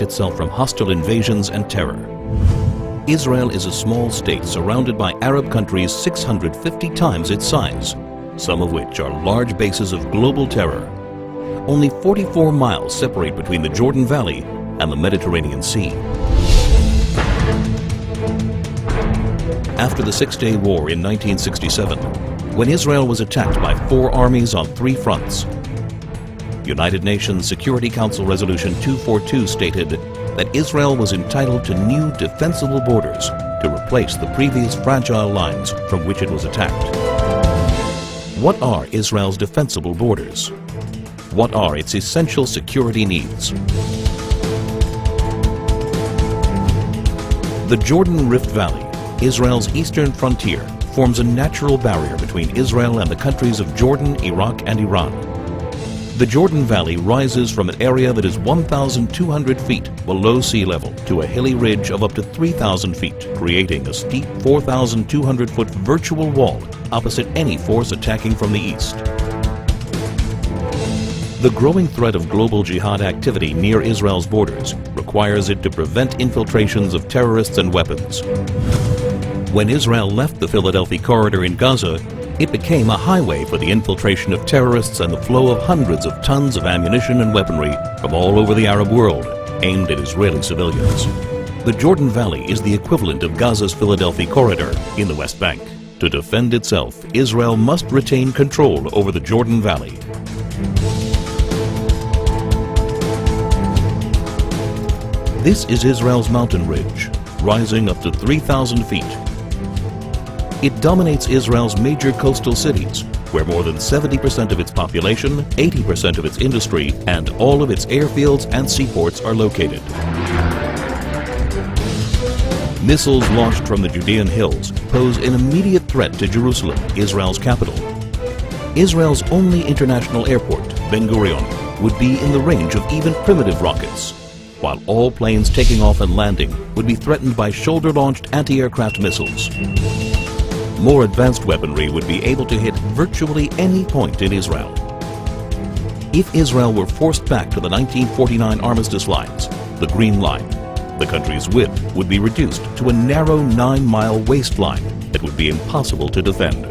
itself from hostile invasions and terror. Israel is a small state surrounded by Arab countries 650 times its size, some of which are large bases of global terror. Only 44 miles separate between the Jordan Valley and the Mediterranean Sea. After the Six-Day War in 1967, when Israel was attacked by 4 armies on 3 fronts, United Nations Security Council Resolution 242 stated that Israel was entitled to new defensible borders to replace the previous fragile lines from which it was attacked. What are Israel's defensible borders? What are its essential security needs? The Jordan Rift Valley, Israel's eastern frontier, forms a natural barrier between Israel and the countries of Jordan, Iraq, and Iran. The Jordan Valley rises from an area that is 1,200 feet below sea level to a hilly ridge of up to 3,000 feet, creating a steep 4,200-foot virtual wall opposite any force attacking from the east. The growing threat of global jihad activity near Israel's borders requires it to prevent infiltrations of terrorists and weapons. When Israel left the Philadelphia corridor in Gaza, it became a highway for the infiltration of terrorists and the flow of hundreds of tons of ammunition and weaponry from all over the Arab world, aimed at Israeli civilians. The Jordan Valley is the equivalent of Gaza's Philadelphia corridor in the West Bank. To defend itself, Israel must retain control over the Jordan Valley. This is Israel's mountain ridge, rising up to 3,000 feet. It dominates Israel's major coastal cities, where more than 70% of its population, 80% of its industry, and all of its airfields and seaports are located. Missiles launched from the Judean hills pose an immediate threat to Jerusalem, Israel's capital. Israel's only international airport, Ben Gurion, would be in the range of even primitive rockets, while all planes taking off and landing would be threatened by shoulder-launched anti-aircraft missiles. More advanced weaponry would be able to hit virtually any point in Israel. If Israel were forced back to the 1949 armistice lines, the Green Line, the country's width would be reduced to a narrow 9-mile waistline that would be impossible to defend.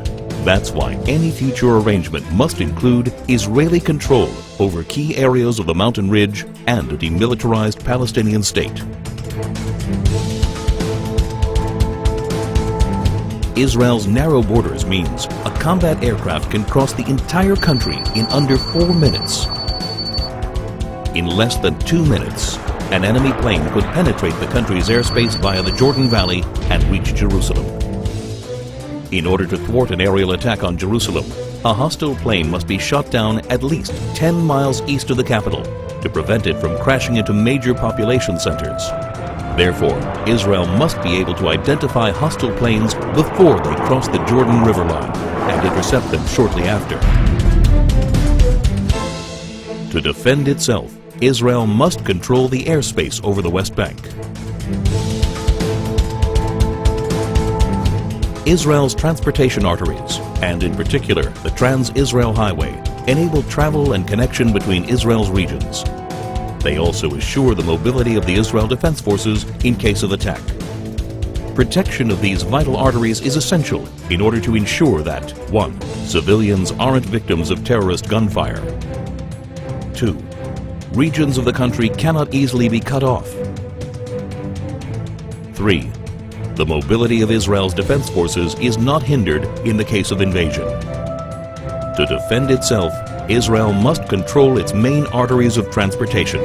That's why any future arrangement must include Israeli control over key areas of the mountain ridge and a demilitarized Palestinian state. Israel's narrow borders means a combat aircraft can cross the entire country in under 4 minutes. In less than 2 minutes, an enemy plane could penetrate the country's airspace via the Jordan Valley and reach Jerusalem. In order to thwart an aerial attack on Jerusalem, a hostile plane must be shot down at least 10 miles east of the capital to prevent it from crashing into major population centers. Therefore, Israel must be able to identify hostile planes before they cross the Jordan River line and intercept them shortly after. To defend itself, Israel must control the airspace over the West Bank. Israel's transportation arteries, and in particular the Trans-Israel Highway, enable travel and connection between Israel's regions. They also assure the mobility of the Israel Defense Forces in case of attack. Protection of these vital arteries is essential in order to ensure that 1. Civilians aren't victims of terrorist gunfire. 2. Regions of the country cannot easily be cut off. 3. The mobility of Israel's defense forces is not hindered in the case of invasion. To defend itself, Israel must control its main arteries of transportation.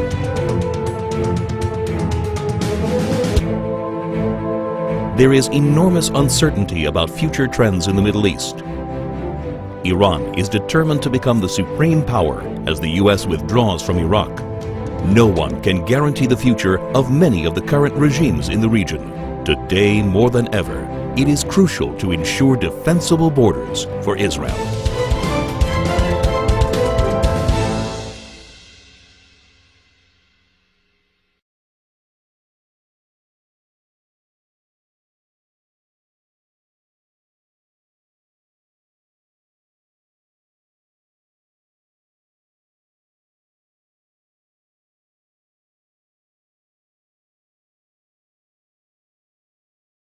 There is enormous uncertainty about future trends in the Middle East. Iran is determined to become the supreme power as the U.S. withdraws from Iraq. No one can guarantee the future of many of the current regimes in the region. Today, more than ever, it is crucial to ensure defensible borders for Israel.